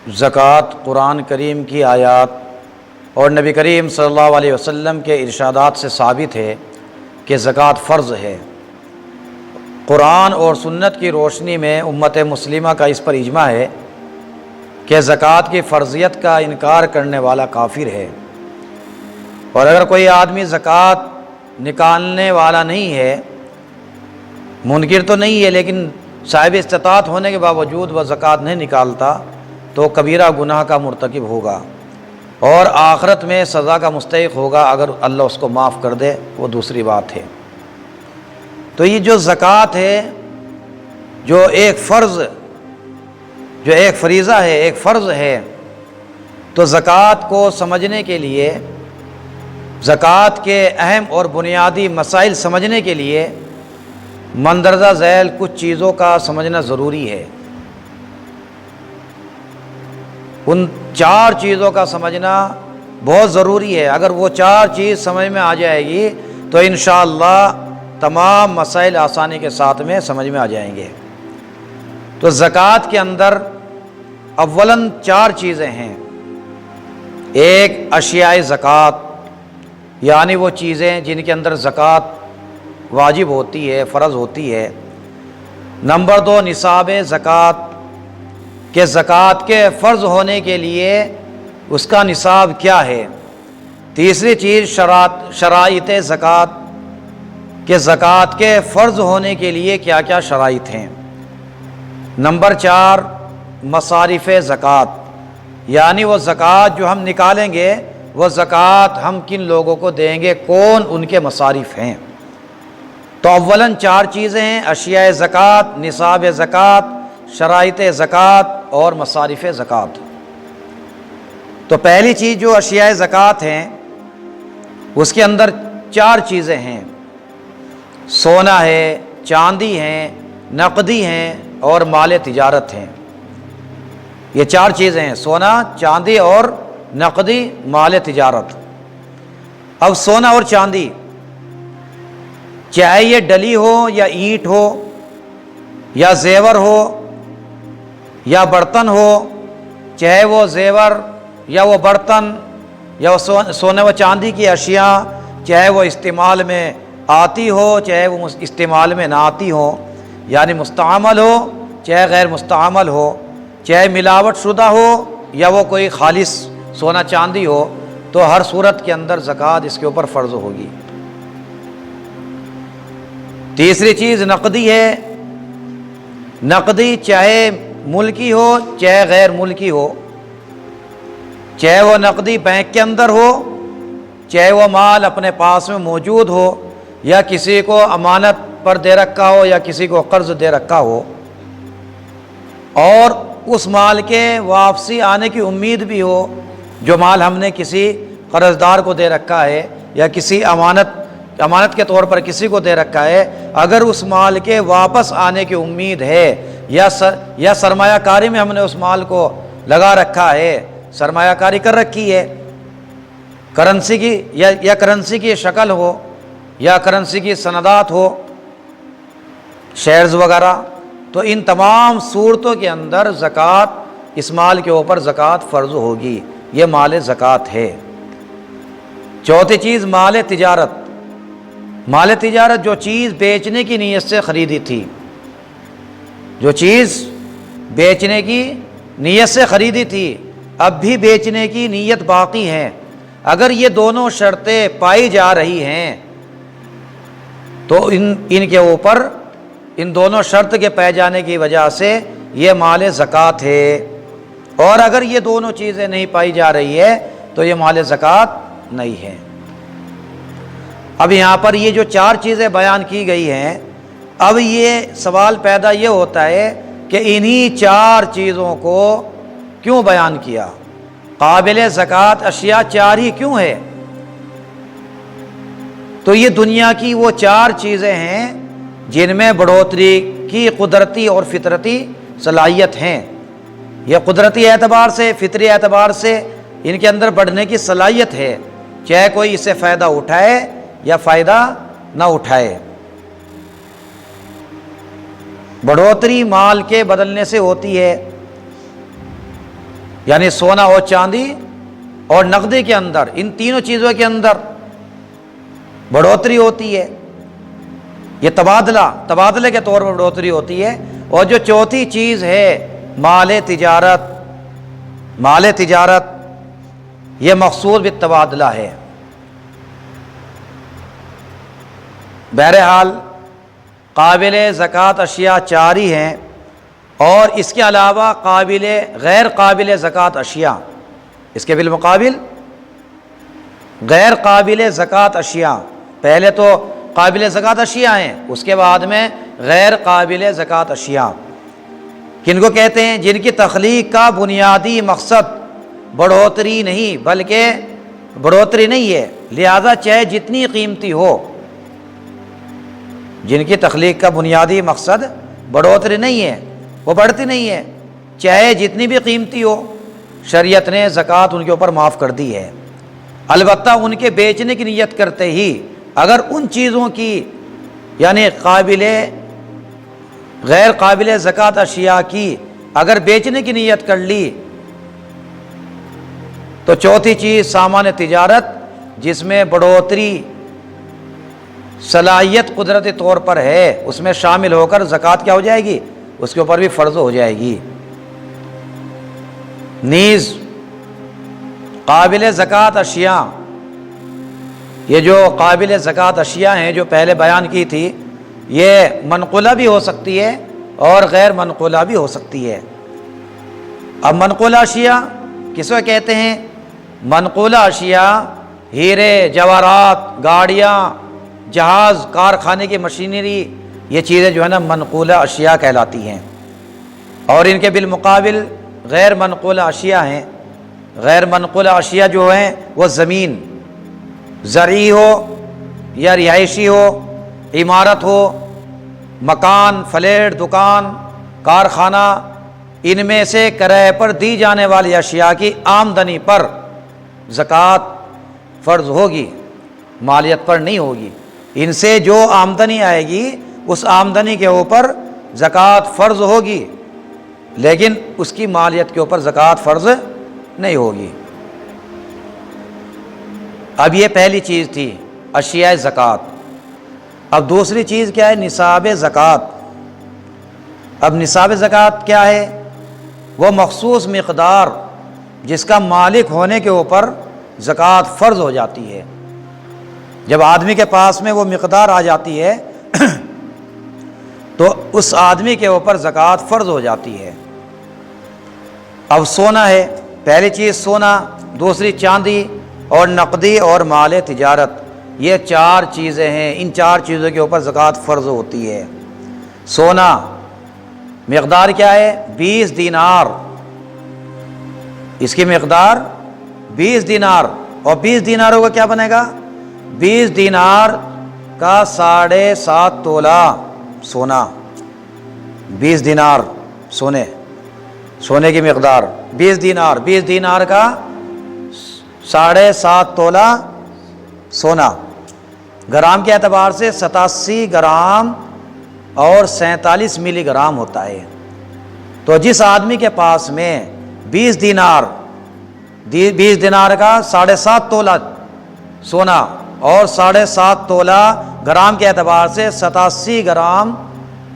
زکوٰۃ قرآن کریم کی آیات اور نبی کریم صلی اللہ علیہ وسلم کے ارشادات سے ثابت ہے کہ زکوٰۃ فرض ہے۔ قرآن اور سنت کی روشنی میں امت مسلمہ کا اس پر اجماع ہے کہ زکوٰۃ کی فرضیت کا انکار کرنے والا کافر ہے، اور اگر کوئی آدمی زکوٰۃ نکالنے والا نہیں ہے، منکر تو نہیں ہے لیکن صاحب استطاعت ہونے کے باوجود وہ زکوٰۃ نہیں نکالتا تو کبیرہ گناہ کا مرتکب ہوگا اور آخرت میں سزا کا مستحق ہوگا۔ اگر اللہ اس کو معاف کر دے وہ دوسری بات ہے۔ تو یہ جو زکوٰۃ ہے، جو ایک فریضہ ہے، ایک فرض ہے، تو زکوٰۃ کو سمجھنے کے لیے، زکوٰۃ کے اہم اور بنیادی مسائل سمجھنے کے لیے مندرجہ ذیل کچھ چیزوں کا سمجھنا ضروری ہے۔ ان 4 چیزوں کا سمجھنا بہت ضروری ہے۔ اگر وہ 4 چیز سمجھ میں آ جائے گی تو انشاءاللہ تمام مسائل آسانی کے ساتھ میں سمجھ میں آ جائیں گے۔ تو زکوٰۃ کے اندر اولاً 4 چیزیں ہیں۔ ایک اشیاء زکوٰۃ، یعنی وہ چیزیں جن کے اندر زکوٰۃ واجب ہوتی ہے، فرض ہوتی ہے۔ نمبر 2 نصاب زکوٰۃ، کہ زکوٰۃ کے فرض ہونے کے لیے اس کا نصاب کیا ہے۔ تیسری چیز شرائط زکوٰۃ، کہ زکوٰۃ کے فرض ہونے کے لیے کیا کیا شرائط ہیں۔ نمبر 4 مصارف زکوٰۃ، یعنی وہ زکوٰۃ جو ہم نکالیں گے وہ زکوٰۃ ہم کن لوگوں کو دیں گے، کون ان کے مصارف ہیں۔ تو اولاً 4 چیزیں ہیں: اشیاء زکوٰۃ، نصاب زکوٰۃ، شرائط زکوٰۃ اور مصارف زکوٰۃ۔ تو پہلی چیز جو اشیاء زکوٰۃ ہیں اس کے اندر 4 چیزیں ہیں: سونا ہے، چاندی ہے، نقدی ہیں اور مال تجارت ہیں۔ یہ 4 چیزیں ہیں: سونا، چاندی اور نقدی، مال تجارت۔ اب سونا اور چاندی، چاہے یہ ڈلی ہو یا اینٹ ہو یا زیور ہو یا برتن ہو، چاہے وہ زیور یا وہ برتن یا وہ سونے و چاندی کی اشیاء، چاہے وہ استعمال میں آتی ہو چاہے وہ استعمال میں نہ آتی ہو، یعنی مستعمل ہو چاہے غیر مستعمل ہو، چاہے ملاوٹ شدہ ہو یا وہ کوئی خالص سونا چاندی ہو، تو ہر صورت کے اندر زکوٰۃ اس کے اوپر فرض ہوگی۔ تیسری چیز نقدی ہے۔ نقدی چاہے ملکی ہو چاہے غیر ملکی ہو، چاہے وہ نقدی بینک کے اندر ہو، چاہے وہ مال اپنے پاس میں موجود ہو یا کسی کو امانت پر دے رکھا ہو یا کسی کو قرض دے رکھا ہو، اور اس مال کے واپسی آنے کی امید بھی ہو، جو مال ہم نے کسی قرض دار کو دے رکھا ہے یا کسی امانت کے طور پر کسی کو دے رکھا ہے، اگر اس مال کے واپس آنے کی امید ہے یا سرمایہ کاری میں ہم نے اس مال کو لگا رکھا ہے، سرمایہ کاری کر رکھی ہے، کرنسی کی یا کرنسی کی شکل ہو یا کرنسی کی سندات ہو، شیئرز وغیرہ، تو ان تمام صورتوں کے اندر زکوٰۃ، اس مال کے اوپر زکوٰۃ فرض ہوگی۔ یہ مال زکوٰۃ ہے۔ چوتھی چیز مال تجارت۔ مال تجارت جو چیز بیچنے کی نیت سے خریدی تھی، جو چیز بیچنے کی نیت سے خریدی تھی، اب بھی بیچنے کی نیت باقی ہے، اگر یہ دونوں شرطیں پائی جا رہی ہیں تو ان کے اوپر ان دونوں شرط کے پائے جانے کی وجہ سے یہ مال زکوٰۃ ہے، اور اگر یہ دونوں چیزیں نہیں پائی جا رہی ہے تو یہ مال زکوٰۃ نہیں ہے۔ اب یہاں پر یہ جو 4 چیزیں بیان کی گئی ہیں، اب یہ سوال پیدا یہ ہوتا ہے کہ انہی 4 چیزوں کو کیوں بیان کیا؟ قابل زکوٰۃ اشیاء 4 ہی کیوں ہے؟ تو یہ دنیا کی وہ 4 چیزیں ہیں جن میں بڑھوتری کی قدرتی اور فطرتی صلاحیت ہیں۔ یہ قدرتی اعتبار سے، فطری اعتبار سے ان کے اندر بڑھنے کی صلاحیت ہے، چاہے کوئی اس سے فائدہ اٹھائے یا فائدہ نہ اٹھائے۔ بڑھوتری مال کے بدلنے سے ہوتی ہے، یعنی سونا اور چاندی اور نقدی کے اندر، ان تینوں چیزوں کے اندر بڑھوتری ہوتی ہے، یہ تبادلے کے طور پر بڑھوتری ہوتی ہے۔ اور جو چوتھی چیز ہے مال تجارت، یہ مقصود بالتبادلہ ہے۔ بہرحال قابل زکوٰۃ اشیاء 4 ہی ہیں، اور اس کے علاوہ غیر قابل زکوٰۃ اشیاء، اس کے بالمقابل غیر قابل زکوٰۃ اشیاء، پہلے تو قابل زکوٰۃ اشیاء ہیں، اس کے بعد میں غیر قابل زکوٰۃ اشیاء۔ کن کو کہتے ہیں؟ جن کی تخلیق کا بنیادی مقصد بڑھوتری نہیں، بلکہ بڑھوتری نہیں ہے، لہذا چاہے جتنی قیمتی ہو، جن کی تخلیق کا بنیادی مقصد بڑھوتری نہیں ہے، وہ بڑھتی نہیں ہے، چاہے جتنی بھی قیمتی ہو، شریعت نے زکوٰۃ ان کے اوپر معاف کر دی ہے۔ البتہ ان کے بیچنے کی نیت کرتے ہی اگر ان چیزوں کی یعنی غیر قابل زکوٰۃ اشیاء کی اگر بیچنے کی نیت کر لی، تو چوتھی چیز سامان تجارت جس میں بڑھوتری صلاحیت قدرتی طور پر ہے، اس میں شامل ہو کر زکوٰۃ کیا ہو جائے گی؟ اس کے اوپر بھی فرض ہو جائے گی۔ نیز قابل زکوٰۃ اشیاء، یہ جو قابل زکوٰۃ اشیاء ہیں جو پہلے بیان کی تھی، یہ منقولہ بھی ہو سکتی ہے اور غیر منقولہ بھی ہو سکتی ہے۔ اب منقولہ اشیاء کس کو کہتے ہیں؟ منقولہ اشیاء ہیرے، جواہرات، گاڑیاں، جہاز، کارخانے کی مشینری، یہ چیزیں جو ہے نا منقولہ اشیاء کہلاتی ہیں۔ اور ان کے بالمقابل غیر منقولہ اشیاء ہیں۔ غیر منقولہ اشیاء جو ہیں وہ زمین، زرعی ہو یا رہائشی ہو، عمارت ہو، مکان، فلیٹ، دکان، کارخانہ، ان میں سے کرائے پر دی جانے والی اشیاء کی آمدنی پر زکوٰۃ فرض ہوگی، مالیت پر نہیں ہوگی۔ ان سے جو آمدنی آئے گی اس آمدنی کے اوپر زکوٰۃ فرض ہوگی، لیکن اس کی مالیت کے اوپر زکوٰۃ فرض نہیں ہوگی۔ اب یہ پہلی چیز تھی اشیاء زکوٰۃ۔ اب دوسری چیز کیا ہے؟ نصاب زکوٰۃ۔ اب نصاب زکوٰۃ کیا ہے؟ وہ مخصوص مقدار جس کا مالک ہونے کے اوپر زکوٰۃ فرض ہو جاتی ہے۔ جب آدمی کے پاس میں وہ مقدار آ جاتی ہے تو اس آدمی کے اوپر زکوٰۃ فرض ہو جاتی ہے۔ اب سونا ہے، پہلی چیز سونا، دوسری چاندی اور نقدی اور مال تجارت، یہ 4 چیزیں ہیں۔ ان 4 چیزوں کے اوپر زکوٰۃ فرض ہوتی ہے۔ سونا مقدار کیا ہے؟ 20 دینار، اس کی مقدار 20 دینار، اور 20 دیناروں کا کیا بنے گا؟ 20 دینار کا 7.5 تولہ سونا، 20 دینار سونے کی مقدار 20 دینار، 20 دینار کا 7.5 تولہ سونا، گرام کے اعتبار سے 87 گرام اور 47 ملی گرام ہوتا ہے۔ تو جس آدمی کے پاس میں 20 دینار کا 7.5 تولہ سونا اور 7.5 تولہ گرام کے اعتبار سے 87 گرام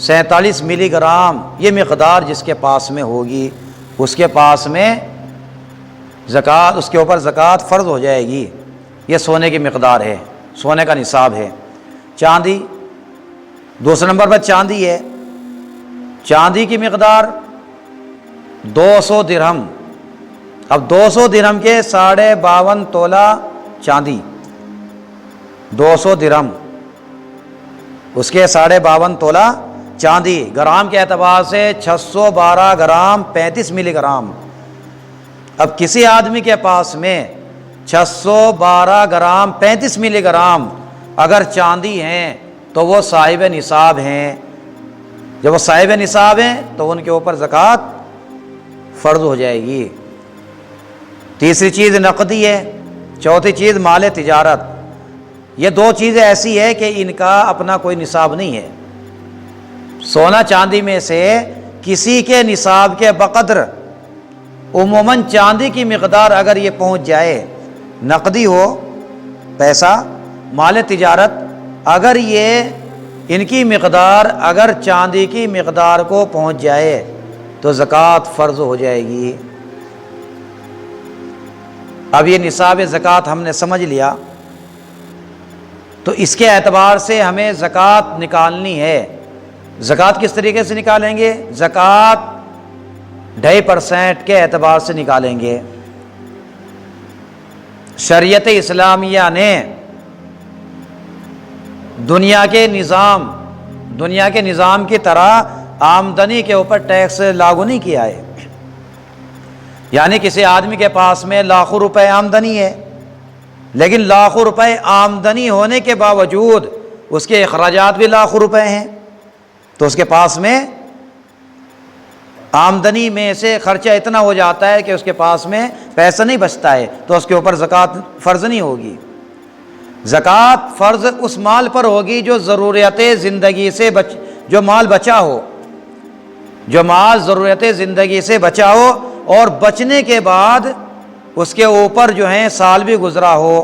47 ملی گرام، یہ مقدار جس کے پاس میں ہوگی اس کے پاس میں زکوٰۃ، اس کے اوپر زکوٰۃ فرض ہو جائے گی۔ یہ سونے کی مقدار ہے، سونے کا نصاب ہے۔ چاندی دوسرے نمبر پر چاندی ہے، چاندی کی مقدار 200 درہم۔ اب 200 درہم کے 52.5 تولہ چاندی، 200 درہم اس کے 52.5 تولہ چاندی، گرام کے اعتبار سے 612 گرام 35 ملی گرام۔ اب کسی آدمی کے پاس میں 612 گرام 35 ملی گرام اگر چاندی ہیں تو وہ صاحب نصاب ہیں۔ جب وہ صاحب نصاب ہیں تو ان کے اوپر زکوٰۃ فرض ہو جائے گی۔ تیسری چیز نقدی ہے، چوتھی چیز مال تجارت۔ یہ 2 چیزیں ایسی ہے کہ ان کا اپنا کوئی نصاب نہیں ہے۔ سونا چاندی میں سے کسی کے نصاب کے بقدر عموماً چاندی کی مقدار اگر یہ پہنچ جائے، نقدی ہو پیسہ، مال تجارت، اگر یہ ان کی مقدار اگر چاندی کی مقدار کو پہنچ جائے تو زکوٰۃ فرض ہو جائے گی۔ اب یہ نصاب زکوٰۃ ہم نے سمجھ لیا، تو اس کے اعتبار سے ہمیں زکوٰۃ نکالنی ہے۔ زکوٰۃ کس طریقے سے نکالیں گے؟ زکوٰۃ 2.5% کے اعتبار سے نکالیں گے۔ شریعت اسلامیہ نے دنیا کے نظام کی طرح آمدنی کے اوپر ٹیکس لاگو نہیں کیا ہے۔ یعنی کسی آدمی کے پاس میں لاکھوں روپے آمدنی ہے، لیکن لاکھوں روپے آمدنی ہونے کے باوجود اس کے اخراجات بھی لاکھوں روپے ہیں، تو اس کے پاس میں آمدنی میں سے خرچہ اتنا ہو جاتا ہے کہ اس کے پاس میں پیسہ نہیں بچتا ہے، تو اس کے اوپر زکوٰۃ فرض نہیں ہوگی۔ زکوٰۃ فرض اس مال پر ہوگی جو ضرورت زندگی سے جو مال بچا ہو، جو مال ضرورت زندگی سے بچا ہو اور بچنے کے بعد اس کے اوپر جو ہے سال بھی گزرا ہو،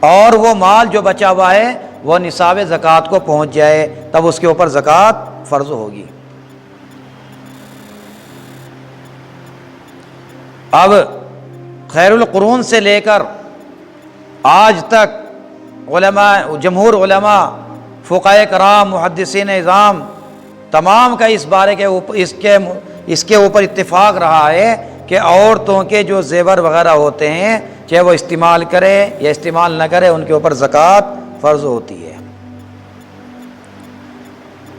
اور وہ مال جو بچا ہوا ہے وہ نصاب زکوٰۃ کو پہنچ جائے، تب اس کے اوپر زکوٰۃ فرض ہوگی۔ اب خیر القرون سے لے کر آج تک علماء، جمہور علماء، فقہاء کرام، محدثین اعظام، تمام کا اس بارے کے اس کے اوپر اتفاق رہا ہے کہ عورتوں کے جو زیور وغیرہ ہوتے ہیں، چاہے وہ استعمال کرے یا استعمال نہ کرے، ان کے اوپر زکوٰۃ فرض ہوتی ہے۔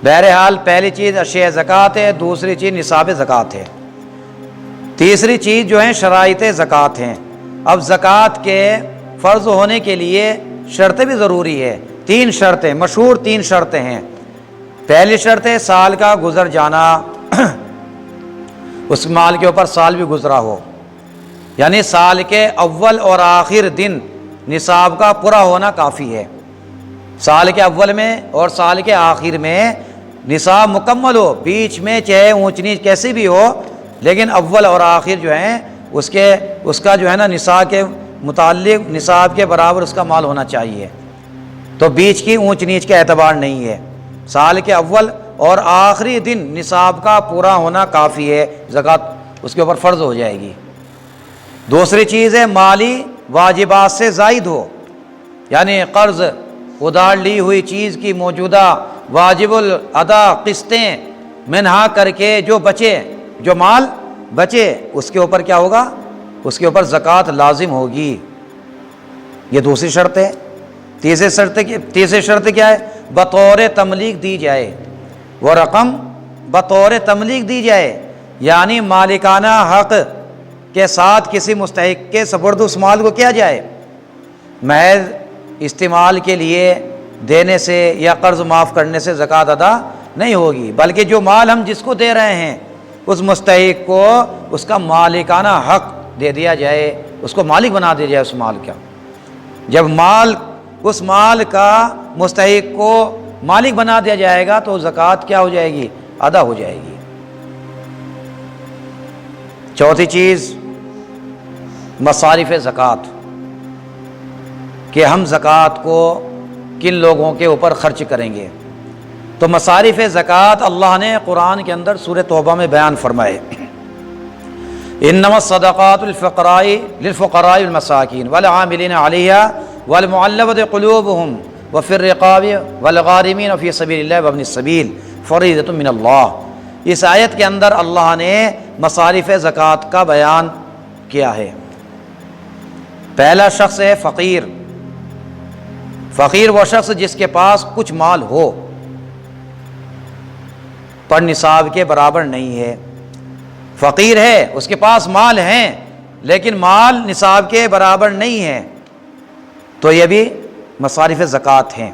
بہرحال پہلی چیز اشیاء زکوٰۃ ہے، دوسری چیز نصاب زکوٰۃ ہے، تیسری چیز جو ہے شرائط زکوٰۃ ہیں۔ اب زکوٰۃ کے فرض ہونے کے لیے شرطیں بھی ضروری ہے، 3 شرطیں، مشہور 3 شرطیں ہیں۔ پہلی شرط ہے سال کا گزر جانا، اس مال کے اوپر سال بھی گزرا ہو، یعنی سال کے اول اور آخر دن نصاب کا پورا ہونا کافی ہے۔ سال کے اول میں اور سال کے آخر میں نصاب مکمل ہو، بیچ میں چاہے اونچ نیچ کیسی بھی ہو، لیکن اول اور آخر جو ہیں اس کا جو ہے نا نصاب کے متعلق نصاب کے برابر اس کا مال ہونا چاہیے، تو بیچ کی اونچ نیچ کا اعتبار نہیں ہے۔ سال کے اول اور آخری دن نصاب کا پورا ہونا کافی ہے، زکوٰۃ اس کے اوپر فرض ہو جائے گی۔ دوسری چیز ہے مالی واجبات سے زائد ہو، یعنی قرض ادھار لی ہوئی چیز کی موجودہ واجب الادا قسطیں منہا کر کے جو بچے، جو مال بچے، اس کے اوپر کیا ہوگا؟ اس کے اوپر زکوٰۃ لازم ہوگی۔ یہ دوسری شرط ہے۔ تیسری شرط کیا ہے؟ بطور تملیک دی جائے، وہ رقم بطور تملیک دی جائے، یعنی مالکانہ حق کے ساتھ کسی مستحق کے سپرد اس مال کو کیا جائے، محض استعمال کے لیے دینے سے یا قرض معاف کرنے سے زکوٰۃ ادا نہیں ہوگی، بلکہ جو مال ہم جس کو دے رہے ہیں اس مستحق کو اس کا مالکانہ حق دے دیا جائے، اس کو مالک بنا دیا جائے اس مال کا۔ جب اس مال کا مستحق کو مالک بنا دیا جائے گا تو زکوٰۃ کیا ہو جائے گی؟ ادا ہو جائے گی۔ چوتھی چیز مصارف زکوٰۃ، کہ ہم زکوٰۃ کو کن لوگوں کے اوپر خرچ کریں گے۔ تو مصارف زکوٰۃ اللہ نے قرآن کے اندر سورہ توبہ میں بیان فرمائے، انما الصدقات للفقراء والمساکین والعاملین علیہا والمعلقۃ قلوبہم وفی الرقاب والغارمین وفی سبیل اللہ وابن السبیل فریضۃ من اللہ۔ اس آیت کے اندر اللہ نے مصارف زکوٰۃ کا بیان کیا ہے۔ پہلا شخص ہے فقیر۔ فقیر وہ شخص جس کے پاس کچھ مال ہو پر نصاب کے برابر نہیں ہے، فقیر ہے، اس کے پاس مال ہیں لیکن مال نصاب کے برابر نہیں ہے، تو یہ بھی مصارف زکوٰۃ ہیں۔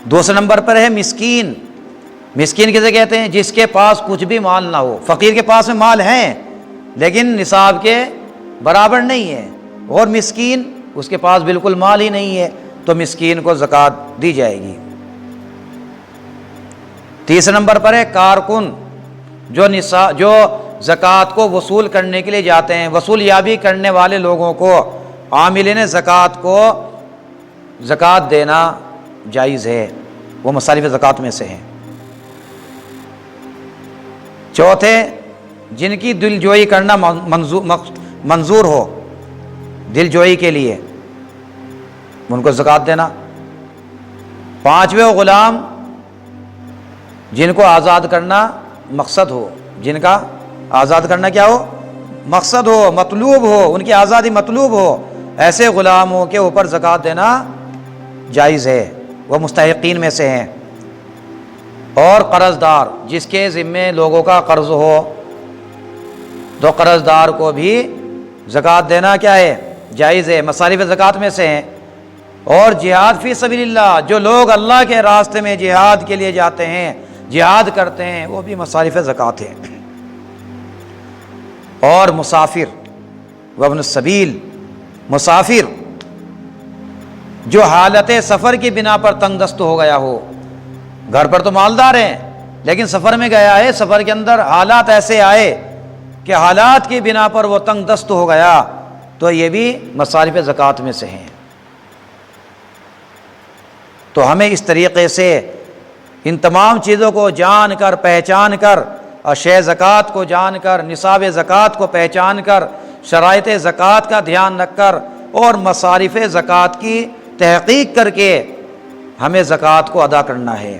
دوسرے نمبر پر ہے مسکین۔ مسکین کسے کہتے ہیں؟ جس کے پاس کچھ بھی مال نہ ہو۔ فقیر کے پاس میں مال ہیں لیکن نصاب کے برابر نہیں ہے، اور مسکین اس کے پاس بالکل مال ہی نہیں ہے، تو مسکین کو زکوٰۃ دی جائے گی۔ تیسرے نمبر پر ہے کارکن، جو زکوٰۃ کو وصول کرنے کے لیے جاتے ہیں، وصول یابی کرنے والے لوگوں کو، عاملین زکوٰۃ کو زکوٰۃ دینا جائز ہے، وہ مصارف زکوٰۃ میں سے ہیں۔ چوتھے، جن کی دل جوئی کرنا منظور ہو، دل جوئی کے لیے ان کو زکوٰۃ دینا۔ پانچویں، غلام جن کو آزاد کرنا مقصد ہو، جن کا آزاد کرنا کیا ہو؟ مقصد ہو، مطلوب ہو، ان کی آزادی مطلوب ہو، ایسے غلاموں کے اوپر زکوٰۃ دینا جائز ہے، وہ مستحقین میں سے ہیں۔ اور قرض دار، جس کے ذمے لوگوں کا قرض ہو تو قرض دار کو بھی زکوٰۃ دینا کیا ہے؟ جائز ہے، مصارف زکوٰۃ میں سے ہیں۔ اور جہاد فی سبیل اللہ، جو لوگ اللہ کے راستے میں جہاد کے لیے جاتے ہیں، جہاد کرتے ہیں، وہ بھی مصارف زکوٰۃ ہیں۔ اور مسافر وابن السبیل، مسافر جو حالت سفر کی بنا پر تنگ دست ہو گیا ہو، گھر پر تو مالدار ہیں لیکن سفر میں گیا ہے، سفر کے اندر حالات ایسے آئے کہ حالات کی بنا پر وہ تنگ دست ہو گیا، تو یہ بھی مصارف زکوٰۃ میں سے ہیں۔ تو ہمیں اس طریقے سے ان تمام چیزوں کو جان کر، پہچان کر، اشیاء زکوٰۃ کو جان کر، نصاب زکوٰۃ کو پہچان کر، شرائط زکوٰۃ کا دھیان رکھ کر اور مصارف زکوٰۃ کی تحقیق کر کے ہمیں زکوٰۃ کو ادا کرنا ہے۔